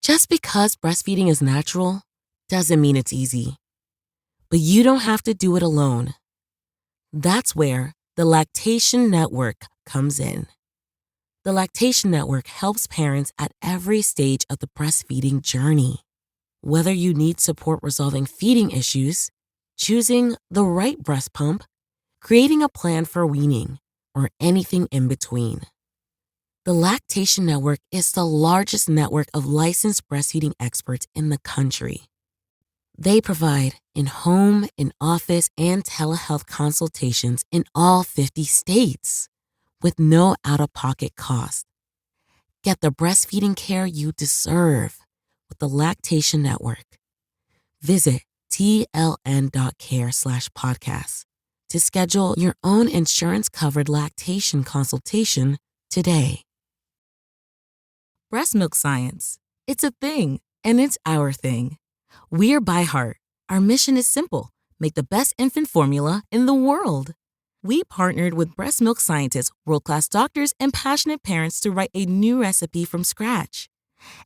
Just because breastfeeding is natural doesn't mean it's easy. But you don't have to do it alone. That's where the Lactation Network comes in. The Lactation Network helps parents at every stage of the breastfeeding journey. Whether you need support resolving feeding issues, choosing the right breast pump, creating a plan for weaning, or anything in between. The Lactation Network is the largest network of licensed breastfeeding experts in the country. They provide in-home, in-office, and telehealth consultations in all 50 states with no out-of-pocket cost. Get the breastfeeding care you deserve with the Lactation Network. Visit tln.care/podcast to schedule your own insurance-covered lactation consultation today. Breast milk science. It's a thing, and it's our thing. We're By Heart. Our mission is simple: make the best infant formula in the world. We partnered with breast milk scientists, world-class doctors, and passionate parents to write a new recipe from scratch.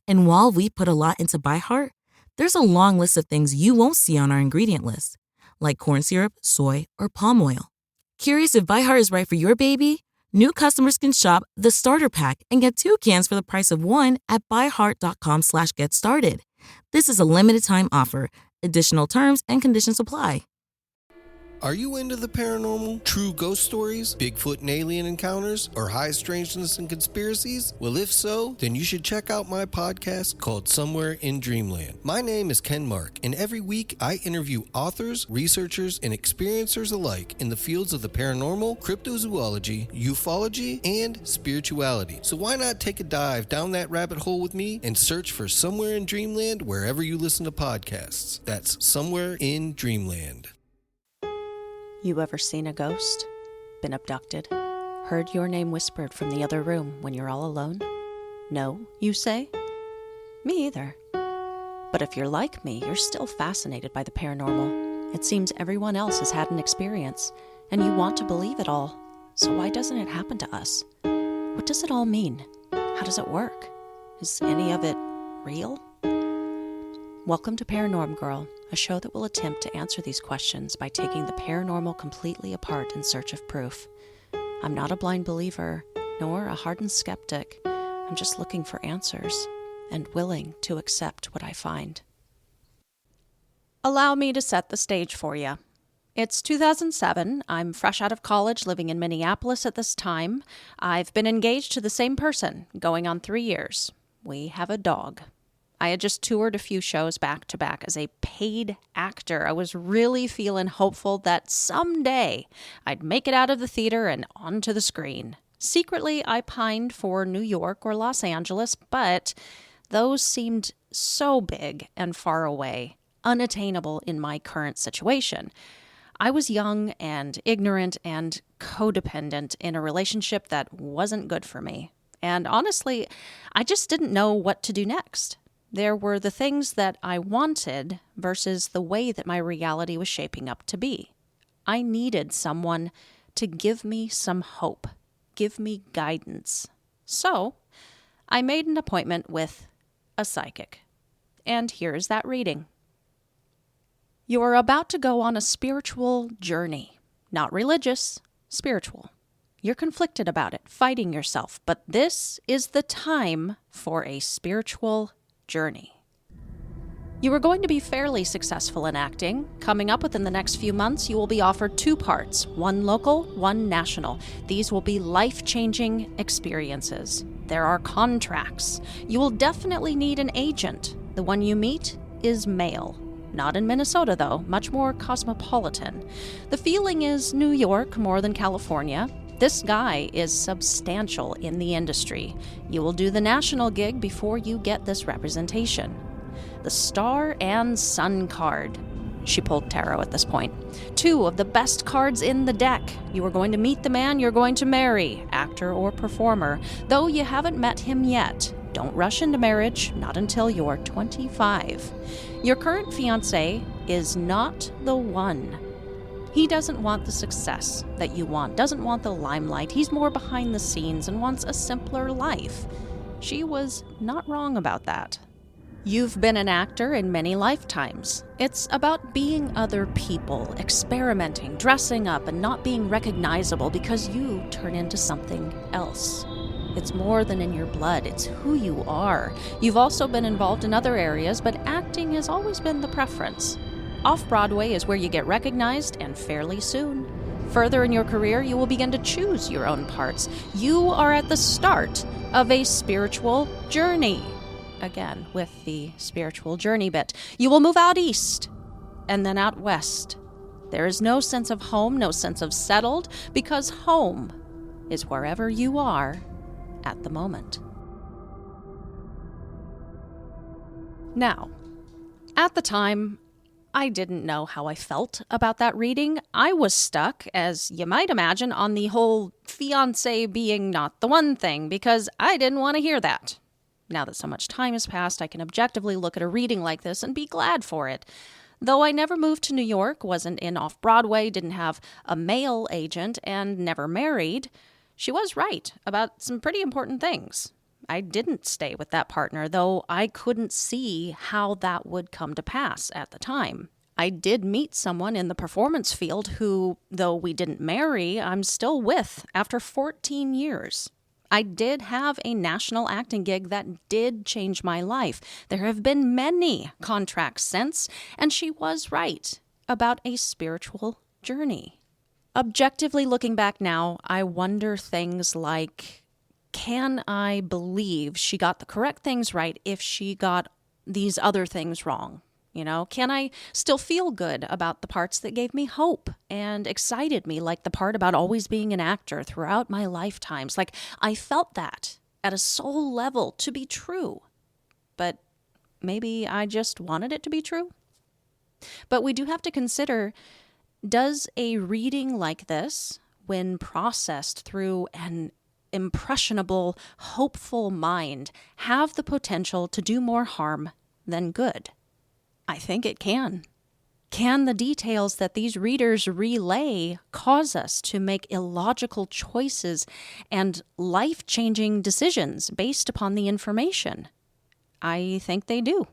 And while we put a lot into By Heart, there's a long list of things you won't see on our ingredient list, like corn syrup, soy, or palm oil. Curious if By Heart is right for your baby? New customers can shop the starter pack and get 2 cans for the price of 1 at byheart.com/getstarted. This is a limited time offer. Additional terms and conditions apply. Are you into the paranormal, true ghost stories, Bigfoot and alien encounters, or high strangeness and conspiracies? Well, if so, then you should check out my podcast called Somewhere in Dreamland. My name is Ken Mark, and every week I interview authors, researchers, and experiencers alike in the fields of the paranormal, cryptozoology, ufology, and spirituality. So why not take a dive down that rabbit hole with me and search for Somewhere in Dreamland wherever you listen to podcasts. That's Somewhere in Dreamland. You ever seen a ghost? Been abducted? Heard your name whispered from the other room when you're all alone? No, you say? Me either. But if you're like me, you're still fascinated by the paranormal. It seems everyone else has had an experience, and you want to believe it all. So why doesn't it happen to us? What does it all mean? How does it work? Is any of it real? Welcome to Paranorm Girl, a show that will attempt to answer these questions by taking the paranormal completely apart in search of proof. I'm not a blind believer, nor a hardened skeptic. I'm just looking for answers and willing to accept what I find. Allow me to set the stage for you. It's 2007. I'm fresh out of college, living in Minneapolis at this time. I've been engaged to the same person, going on 3 years. We have a dog. I had just toured a few shows back to back as a paid actor. I was really feeling hopeful that someday I'd make it out of the theater and onto the screen. Secretly, I pined for New York or Los Angeles, but those seemed so big and far away, unattainable in my current situation. I was young and ignorant and codependent in a relationship that wasn't good for me. And honestly, I just didn't know what to do next. There were the things that I wanted versus the way that my reality was shaping up to be. I needed someone to give me some hope, give me guidance. So I made an appointment with a psychic. And here's that reading. You are about to go on a spiritual journey. Not religious, spiritual. You're conflicted about it, fighting yourself, but this is the time for a spiritual journey. You are going to be fairly successful in acting. Coming up within the next few months, you will be offered 2 parts, one local, one national. These will be life-changing experiences. There are contracts. You will definitely need an agent. The one you meet is male. Not in Minnesota, though, much more cosmopolitan. The feeling is New York more than California. This guy is substantial in the industry. You will do the national gig before you get this representation. The Star and Sun card. She pulled tarot at this point. 2 of the best cards in the deck. You are going to meet the man you're going to marry, actor or performer, though you haven't met him yet. Don't rush into marriage, not until you're 25. Your current fiancé is not the one. He doesn't want the success that you want, doesn't want the limelight. He's more behind the scenes and wants a simpler life. She was not wrong about that. You've been an actor in many lifetimes. It's about being other people, experimenting, dressing up, and not being recognizable because you turn into something else. It's more than in your blood, it's who you are. You've also been involved in other areas, but acting has always been the preference. Off-Broadway is where you get recognized, and fairly soon. Further in your career, you will begin to choose your own parts. You are at the start of a spiritual journey. Again, with the spiritual journey bit. You will move out east, and then out west. There is no sense of home, no sense of settled, because home is wherever you are at the moment. Now, at the time, I didn't know how I felt about that reading. I was stuck, as you might imagine, on the whole fiancé being not the one thing, because I didn't want to hear that. Now that so much time has passed, I can objectively look at a reading like this and be glad for it. Though I never moved to New York, wasn't in Off-Broadway, didn't have a male agent, and never married, she was right about some pretty important things. I didn't stay with that partner, though I couldn't see how that would come to pass at the time. I did meet someone in the performance field who, though we didn't marry, I'm still with after 14 years. I did have a national acting gig that did change my life. There have been many contracts since, and she was right about a spiritual journey. Objectively looking back now, I wonder things like, can I believe she got the correct things right if she got these other things wrong? Can I still feel good about the parts that gave me hope and excited me, like the part about always being an actor throughout my lifetimes? Like, I felt that at a soul level to be true. But maybe I just wanted it to be true? But we do have to consider, does a reading like this, when processed through an impressionable, hopeful mind, have the potential to do more harm than good? I think it can. Can the details that these readers relay cause us to make illogical choices and life-changing decisions based upon the information? I think they do.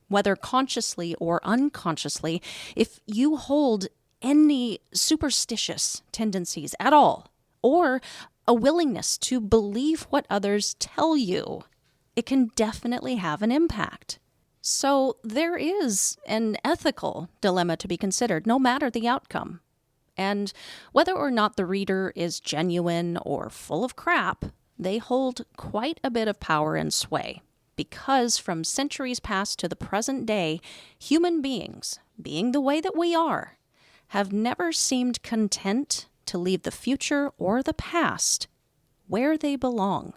Whether consciously or unconsciously, if you hold any superstitious tendencies at all, or a willingness to believe what others tell you, it can definitely have an impact. So there is an ethical dilemma to be considered, no matter the outcome. And whether or not the reader is genuine or full of crap, they hold quite a bit of power and sway. Because from centuries past to the present day, human beings, being the way that we are, have never seemed content to leave the future or the past where they belong.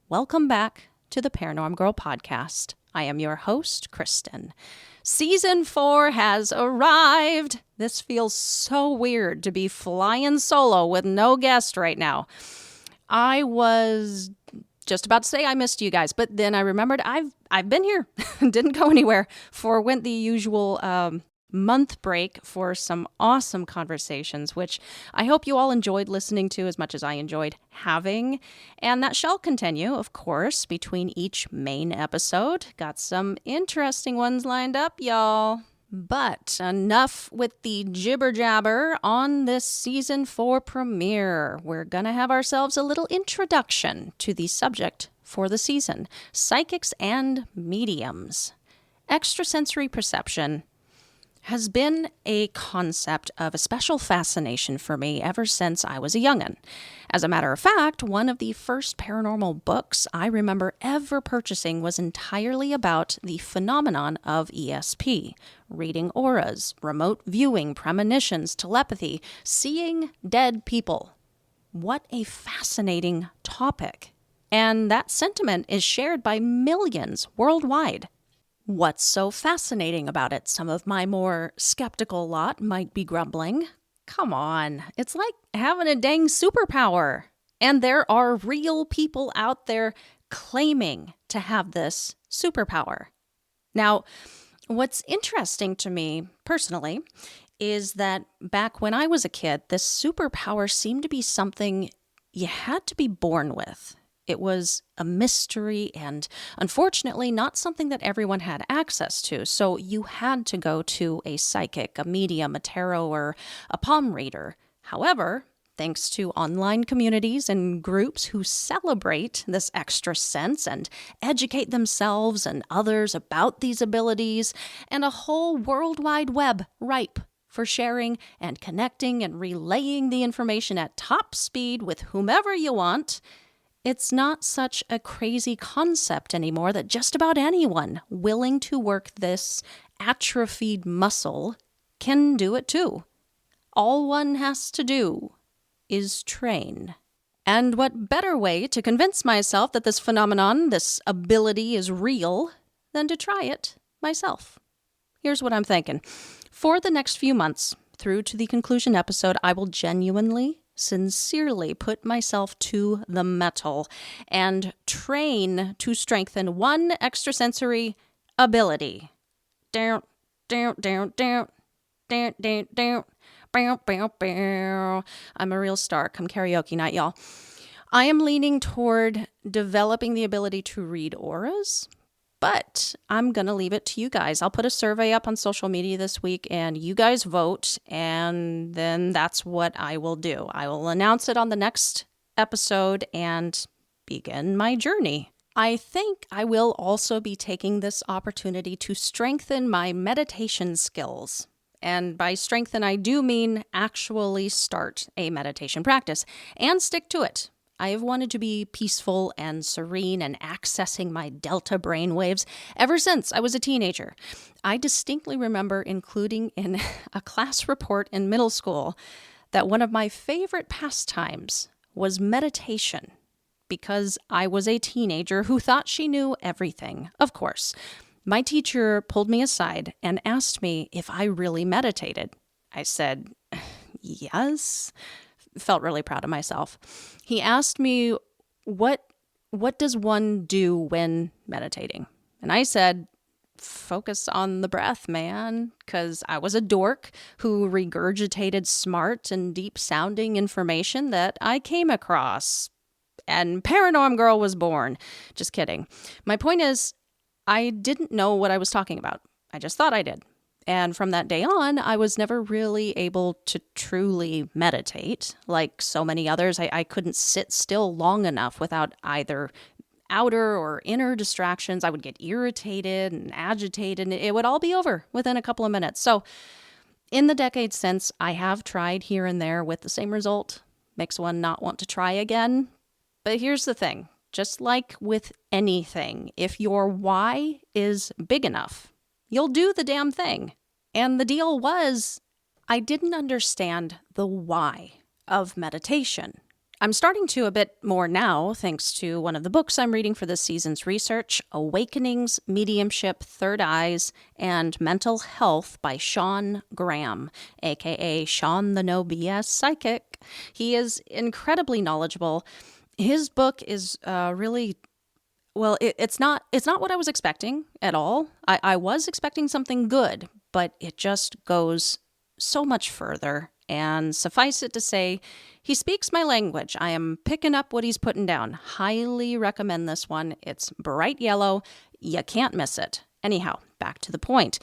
Welcome back to the Paranorm Girl podcast. I am your host, Kristen. Season 4 has arrived. This feels so weird to be flying solo with no guest right now. I was just about to say I missed you guys, but then I remembered I've been here. Didn't go anywhere. Forwent the usual month break for some awesome conversations, which I hope you all enjoyed listening to as much as I enjoyed having. And that shall continue, of course, between each main episode. Got some interesting ones lined up, y'all. But enough with the jibber jabber on this season 4 premiere. We're gonna have ourselves a little introduction to the subject for the season: psychics and mediums. Extrasensory perception has been a concept of a special fascination for me ever since I was a young'un. As a matter of fact, one of the first paranormal books I remember ever purchasing was entirely about the phenomenon of ESP, reading auras, remote viewing, premonitions, telepathy, seeing dead people. What a fascinating topic. And that sentiment is shared by millions worldwide. What's so fascinating about it? Some of my more skeptical lot might be grumbling. Come on, it's like having a dang superpower. And there are real people out there claiming to have this superpower. Now, what's interesting to me personally is that back when I was a kid, this superpower seemed to be something you had to be born with. It was a mystery and, unfortunately, not something that everyone had access to. So you had to go to a psychic, a medium, a tarot, or a palm reader. However, thanks to online communities and groups who celebrate this extra sense and educate themselves and others about these abilities, and a whole World Wide Web ripe for sharing and connecting and relaying the information at top speed with whomever you want, it's not such a crazy concept anymore that just about anyone willing to work this atrophied muscle can do it too. All one has to do is train. And what better way to convince myself that this phenomenon, this ability is real, than to try it myself? Here's what I'm thinking. For the next few months, through to the conclusion episode, I will genuinely, sincerely put myself to the metal and train to strengthen one extrasensory ability. Down, down, down, down, down, down, down. Bow, bow, bow. I'm a real star come karaoke night, y'all. I am leaning toward developing the ability to read auras, but I'm going to leave it to you guys. I'll put a survey up on social media this week, and you guys vote, and then that's what I will do. I will announce it on the next episode and begin my journey. I think I will also be taking this opportunity to strengthen my meditation skills. And by strengthen, I do mean actually start a meditation practice and stick to it. I have wanted to be peaceful and serene and accessing my delta brainwaves ever since I was a teenager. I distinctly remember including in a class report in middle school that one of my favorite pastimes was meditation because I was a teenager who thought she knew everything, of course. My teacher pulled me aside and asked me if I really meditated. I said, yes. Felt really proud of myself. He asked me, what does one do when meditating? And I said, focus on the breath, man, because I was a dork who regurgitated smart and deep-sounding information that I came across. And Paranorm Girl was born. Just kidding. My point is, I didn't know what I was talking about. I just thought I did. And from that day on, I was never really able to truly meditate. Like so many others, I couldn't sit still long enough without either outer or inner distractions. I would get irritated and agitated, and it would all be over within a couple of minutes. So in the decades since, I have tried here and there with the same result. Makes one not want to try again. But here's the thing. Just like with anything, if your why is big enough, you'll do the damn thing. And the deal was, I didn't understand the why of meditation. I'm starting to a bit more now, thanks to one of the books I'm reading for this season's research, Awakenings, Mediumship, Third Eyes, and Mental Health by Sean Graham, aka Sean the No BS Psychic. He is incredibly knowledgeable. His book is really, well, it's not what I was expecting at all. I was expecting something good, but it just goes so much further. And suffice it to say, he speaks my language. I am picking up what he's putting down. Highly recommend this one. It's bright yellow. You can't miss it. Anyhow, back to the point.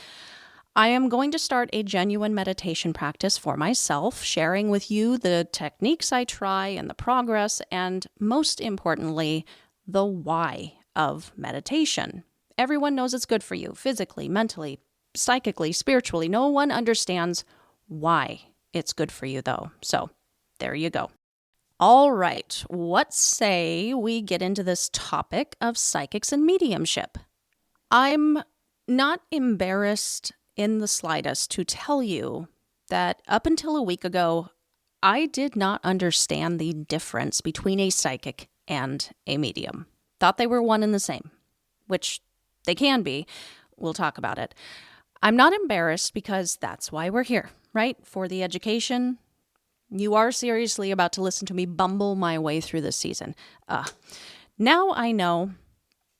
I am going to start a genuine meditation practice for myself, sharing with you the techniques I try and the progress, and most importantly, the why of meditation. Everyone knows it's good for you, physically, mentally, psychically, spiritually. No one understands why it's good for you, though. So there you go. All right, what say we get into this topic of psychics and mediumship? I'm not embarrassed in the slightest to tell you that up until a week ago, I did not understand the difference between a psychic and a medium. Thought they were one and the same, which they can be. We'll talk about it. I'm not embarrassed because that's why we're here, right? For the education. You are seriously about to listen to me bumble my way through this season. Now I know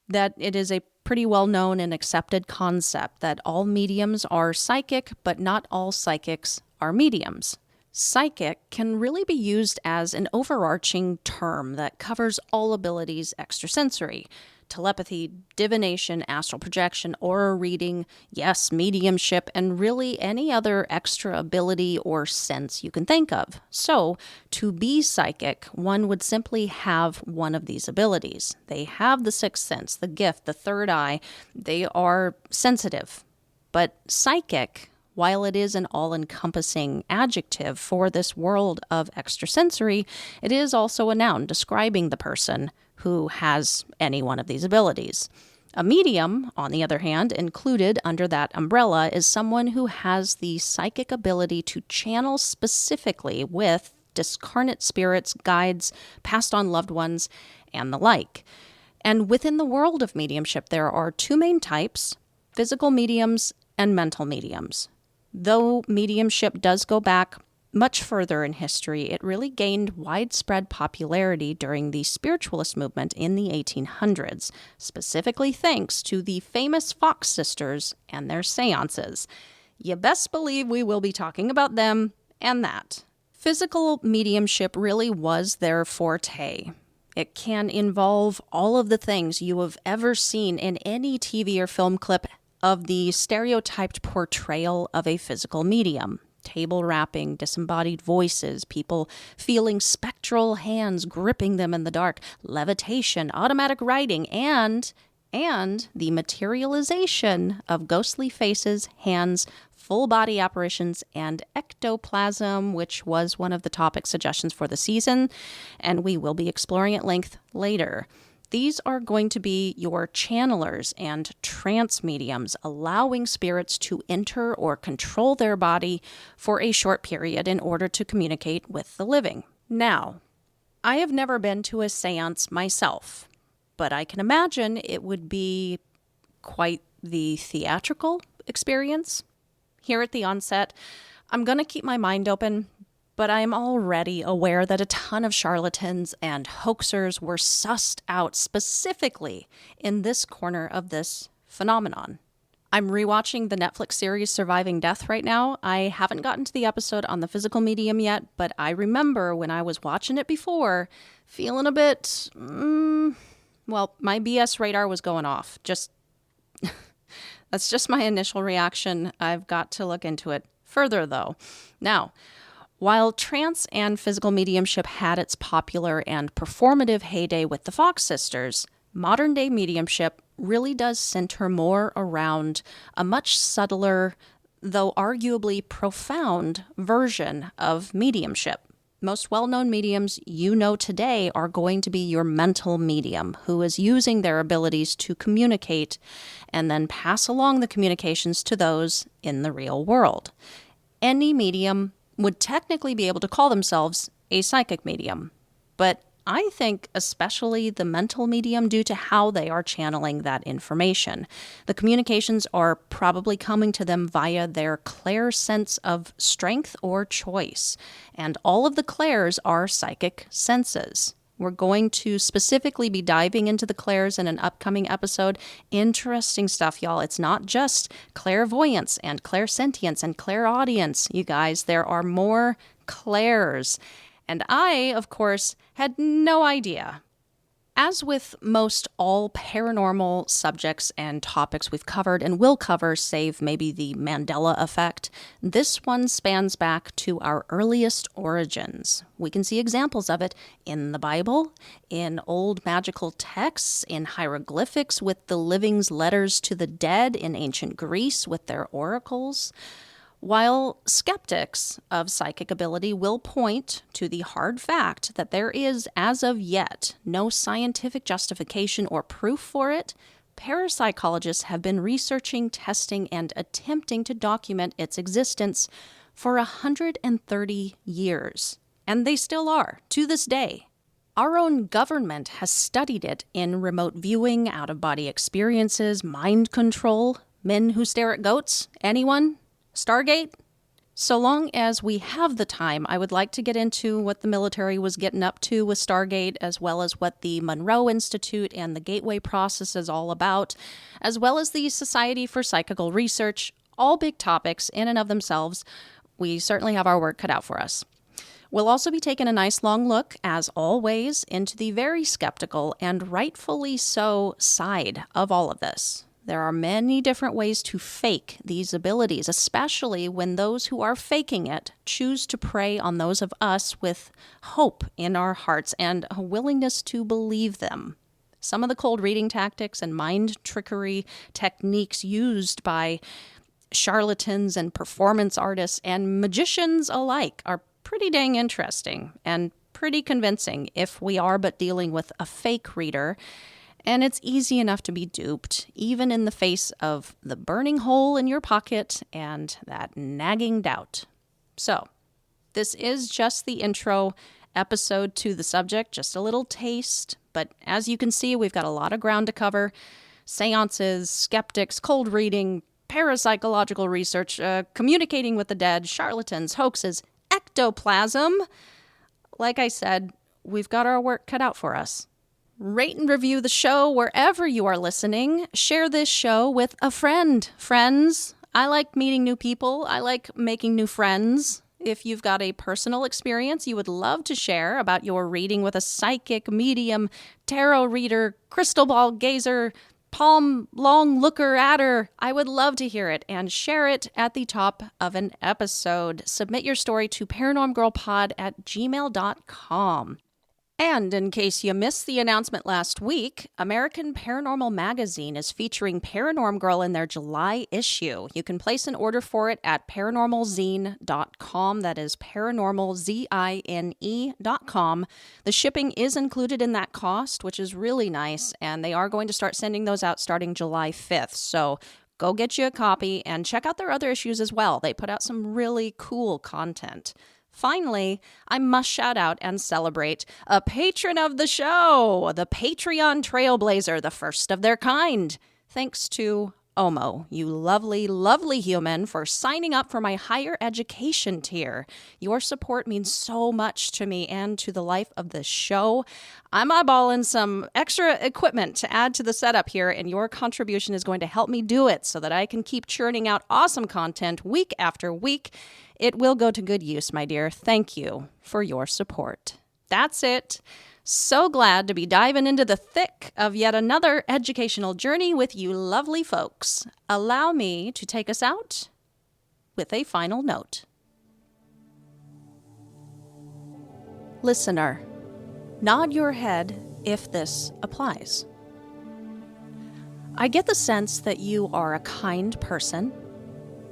that it is a pretty well-known and accepted concept that all mediums are psychic, but not all psychics are mediums. Psychic can really be used as an overarching term that covers all abilities extrasensory. Telepathy, divination, astral projection, aura reading, yes, mediumship, and really any other extra ability or sense you can think of. So, to be psychic, one would simply have one of these abilities. They have the sixth sense, the gift, the third eye. They are sensitive. But psychic, while it is an all-encompassing adjective for this world of extrasensory, it is also a noun describing the person who has any one of these abilities. A medium, on the other hand, included under that umbrella, is someone who has the psychic ability to channel specifically with discarnate spirits, guides, passed on loved ones, and the like. And within the world of mediumship, there are two main types: physical mediums and mental mediums. Though mediumship does go back much further in history, it really gained widespread popularity during the spiritualist movement in the 1800s, specifically thanks to the famous Fox sisters and their seances. You best believe we will be talking about them and that. Physical mediumship really was their forte. It can involve all of the things you have ever seen in any TV or film clip of the stereotyped portrayal of a physical medium. Table rapping, disembodied voices, people feeling spectral hands gripping them in the dark, levitation, automatic writing, and the materialization of ghostly faces, hands, full body apparitions, and ectoplasm, which was one of the topic suggestions for the season, and we will be exploring at length later. These are going to be your channelers and trance mediums, allowing spirits to enter or control their body for a short period in order to communicate with the living. Now, I have never been to a seance myself, but I can imagine it would be quite the theatrical experience. Here at the onset, I'm going to keep my mind open, but I am already aware that a ton of charlatans and hoaxers were sussed out specifically in this corner of this phenomenon. I'm rewatching the Netflix series Surviving Death right now. I haven't gotten to the episode on the physical medium yet, but I remember when I was watching it before, feeling a bit, my BS radar was going off. That's just my initial reaction. I've got to look into it further, though. Now, while trance and physical mediumship had its popular and performative heyday with the Fox sisters, modern-day mediumship really does center more around a much subtler, though arguably profound, version of mediumship. Most well-known mediums you know today are going to be your mental medium, who is using their abilities to communicate and then pass along the communications to those in the real world. Any medium would technically be able to call themselves a psychic medium, but I think especially the mental medium, due to how they are channeling that information. The communications are probably coming to them via their clair sense of strength or choice, and all of the clairs are psychic senses. We're going to specifically be diving into the clairs in an upcoming episode. Interesting stuff, y'all. It's not just clairvoyance and clairsentience and clairaudience, you guys. There are more clairs. And I, of course, had no idea. As with most all paranormal subjects and topics we've covered and will cover, save maybe the Mandela effect, this one spans back to our earliest origins. We can see examples of it in the Bible, in old magical texts, in hieroglyphics with the living's letters to the dead, in ancient Greece with their oracles. While skeptics of psychic ability will point to the hard fact that there is, as of yet, no scientific justification or proof for it, parapsychologists have been researching, testing, and attempting to document its existence for 130 years. And they still are, to this day. Our own government has studied it in remote viewing, out-of-body experiences, mind control, men who stare at goats. Anyone? Stargate? So long as we have the time, I would like to get into what the military was getting up to with Stargate, as well as what the Monroe Institute and the Gateway process is all about, as well as the Society for Psychical Research, all big topics in and of themselves. we certainly have our work cut out for us. We'll also be taking a nice long look, as always, into the very skeptical and rightfully so side of all of this. There are many different ways to fake these abilities, especially when those who are faking it choose to prey on those of us with hope in our hearts and a willingness to believe them. Some of the cold reading tactics and mind trickery techniques used by charlatans and performance artists and magicians alike are pretty dang interesting and pretty convincing if we are but dealing with a fake reader. And it's easy enough to be duped, even in the face of the burning hole in your pocket and that nagging doubt. So, this is just the intro episode to the subject, just a little taste. But as you can see, we've got a lot of ground to cover. Seances, skeptics, cold reading, parapsychological research, communicating with the dead, charlatans, hoaxes, ectoplasm. Like I said, we've got our work cut out for us. Rate and review the show wherever you are listening. Share this show with a friend. Friends, I like meeting new people. I like making new friends. If you've got a personal experience you would love to share about your reading with a psychic, medium, tarot reader, crystal ball gazer, palm long looker adder, I would love to hear it and share it at the top of an episode. Submit your story to paranormgirlpod@gmail.com. And in case you missed the announcement last week, American Paranormal Magazine is featuring Paranorm Girl in their July issue. You can place an order for it at paranormalzine.com. That is paranormalzine.com. The shipping is included in that cost, which is really nice, and they are going to start sending those out starting July 5th. So go get you a copy and check out their other issues as well. They put out some really cool content. Finally, I must shout out and celebrate a patron of the show, the Patreon Trailblazer, the first of their kind. Thanks to Omo, you lovely, lovely human, for signing up for my higher education tier. Your support means so much to me and to the life of the show. I'm eyeballing some extra equipment to add to the setup here, and your contribution is going to help me do it so that I can keep churning out awesome content week after week. It will go to good use, my dear. Thank you for your support. That's it. So glad to be diving into the thick of yet another educational journey with you lovely folks. Allow me to take us out with a final note. Listener, nod your head if this applies. I get the sense that you are a kind person.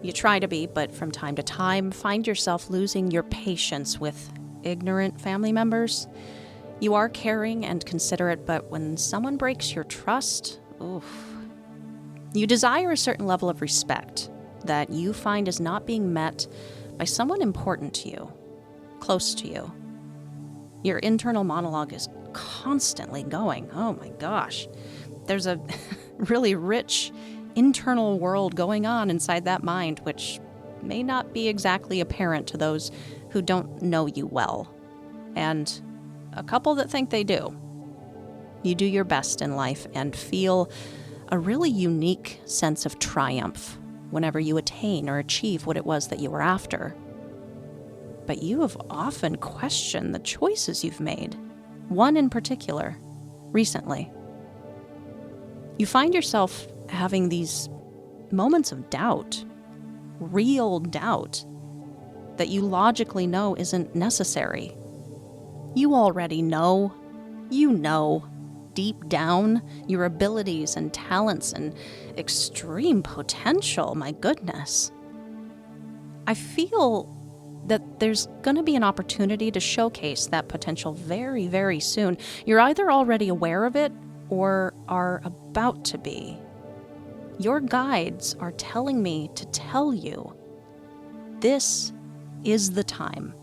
You try to be, but from time to time find yourself losing your patience with ignorant family members. You are caring and considerate, but when someone breaks your trust, oof. You desire a certain level of respect that you find is not being met by someone important to you, close to you. Your internal monologue is constantly going. Oh my gosh. There's a really rich internal world going on inside that mind, which may not be exactly apparent to those who don't know you well. And a couple that think they do. You do your best in life and feel a really unique sense of triumph whenever you attain or achieve what it was that you were after. But you have often questioned the choices you've made, one in particular, recently. You find yourself having these moments of doubt, real doubt, that you logically know isn't necessary. You already know, deep down, your abilities and talents and extreme potential, my goodness. I feel that there's going to be an opportunity to showcase that potential very, very soon. You're either already aware of it or are about to be. Your guides are telling me to tell you, this is the time.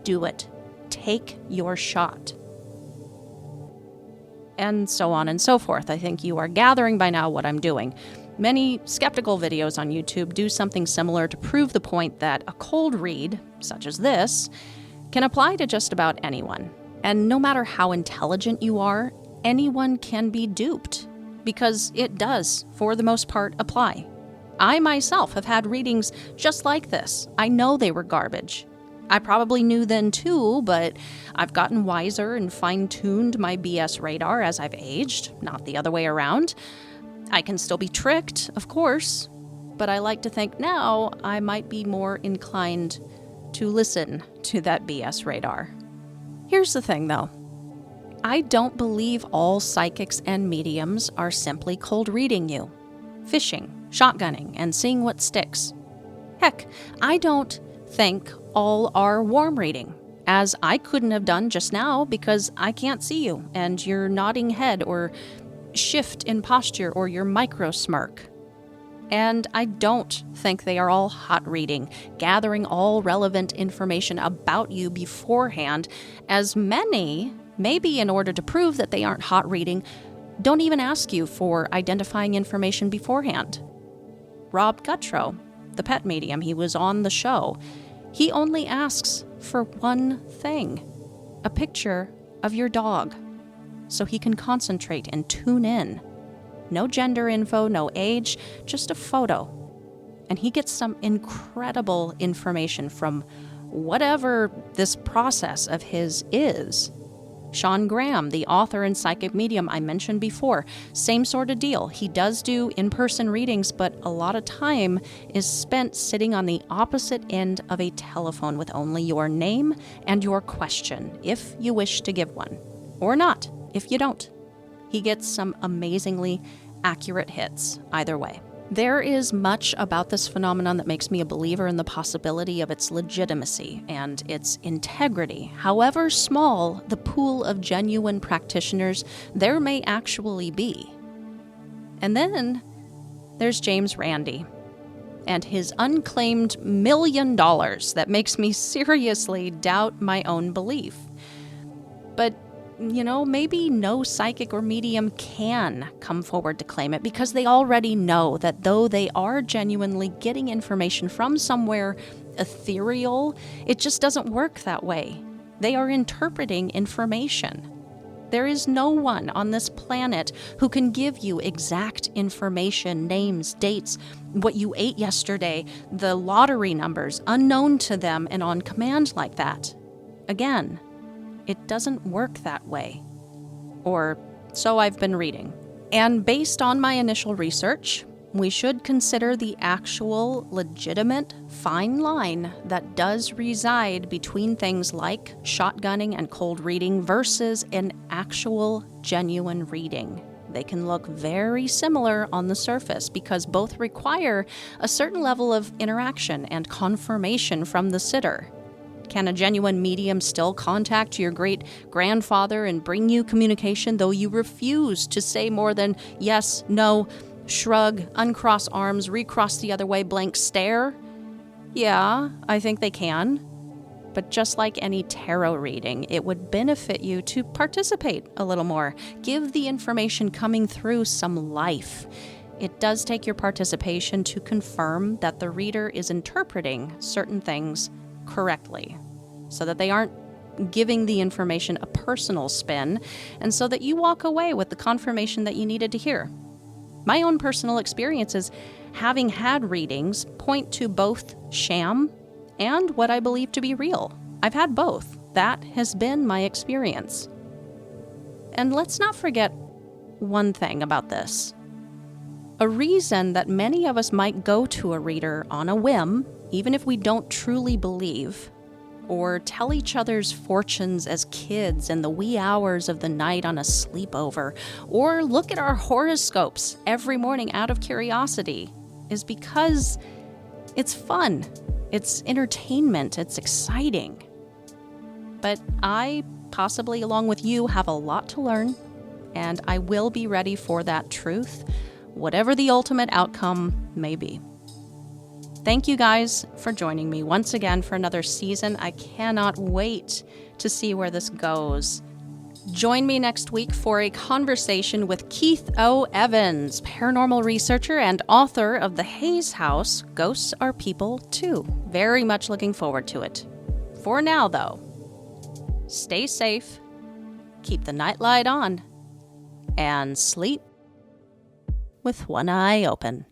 Do it. Take your shot. And so on and so forth. I think you are gathering by now what I'm doing. Many skeptical videos on YouTube do something similar to prove the point that a cold read, such as this, can apply to just about anyone. And no matter how intelligent you are, anyone can be duped, because it does, for the most part, apply. I myself have had readings just like this. I know they were garbage. I probably knew then too, but I've gotten wiser and fine-tuned my BS radar as I've aged, not the other way around. I can still be tricked, of course, but I like to think now I might be more inclined to listen to that BS radar. Here's the thing, though. I don't believe all psychics and mediums are simply cold reading you, fishing, shotgunning, and seeing what sticks. Heck, I don't think all are warm reading, as I couldn't have done just now because I can't see you and your nodding head or shift in posture or your micro smirk. And I don't think they are all hot reading, gathering all relevant information about you beforehand, as many, maybe in order to prove that they aren't hot reading, don't even ask you for identifying information beforehand. Rob Guttrow, the pet medium, he was on the show. He only asks for one thing, a picture of your dog, so he can concentrate and tune in. No gender info, no age, just a photo. And he gets some incredible information from whatever this process of his is. Sean Graham, the author and psychic medium I mentioned before, same sort of deal. He does do in-person readings, but a lot of time is spent sitting on the opposite end of a telephone with only your name and your question, if you wish to give one. Or not, if you don't. He gets some amazingly accurate hits, either way. There is much about this phenomenon that makes me a believer in the possibility of its legitimacy and its integrity. However small the pool of genuine practitioners there may actually be. And then there's James Randi and his unclaimed $1 million that makes me seriously doubt my own belief. But maybe no psychic or medium can come forward to claim it because they already know that though they are genuinely getting information from somewhere ethereal, it just doesn't work that way. They are interpreting information. There is no one on this planet who can give you exact information, names, dates, what you ate yesterday, the lottery numbers, unknown to them and on command like that. Again, it doesn't work that way. Or so I've been reading. And based on my initial research, we should consider the actual, legitimate, fine line that does reside between things like shotgunning and cold reading versus an actual, genuine reading. They can look very similar on the surface because both require a certain level of interaction and confirmation from the sitter. Can a genuine medium still contact your great-grandfather and bring you communication though you refuse to say more than yes, no, shrug, uncross arms, recross the other way, blank stare? Yeah, I think they can. But just like any tarot reading, it would benefit you to participate a little more. Give the information coming through some life. It does take your participation to confirm that the reader is interpreting certain things correctly, so that they aren't giving the information a personal spin, and so that you walk away with the confirmation that you needed to hear. My own personal experiences, having had readings, point to both sham and what I believe to be real. I've had both. That has been my experience. And let's not forget one thing about this. A reason that many of us might go to a reader on a whim, even if we don't truly believe, or tell each other's fortunes as kids in the wee hours of the night on a sleepover, or look at our horoscopes every morning out of curiosity, is because it's fun, it's entertainment, it's exciting. But I, possibly along with you, have a lot to learn, and I will be ready for that truth, whatever the ultimate outcome may be. Thank you guys for joining me once again for another season. I cannot wait to see where this goes. Join me next week for a conversation with Keith O. Evans, paranormal researcher and author of The Hayes House, Ghosts Are People Too. Very much looking forward to it. For now, though, stay safe, keep the nightlight on, and sleep with one eye open.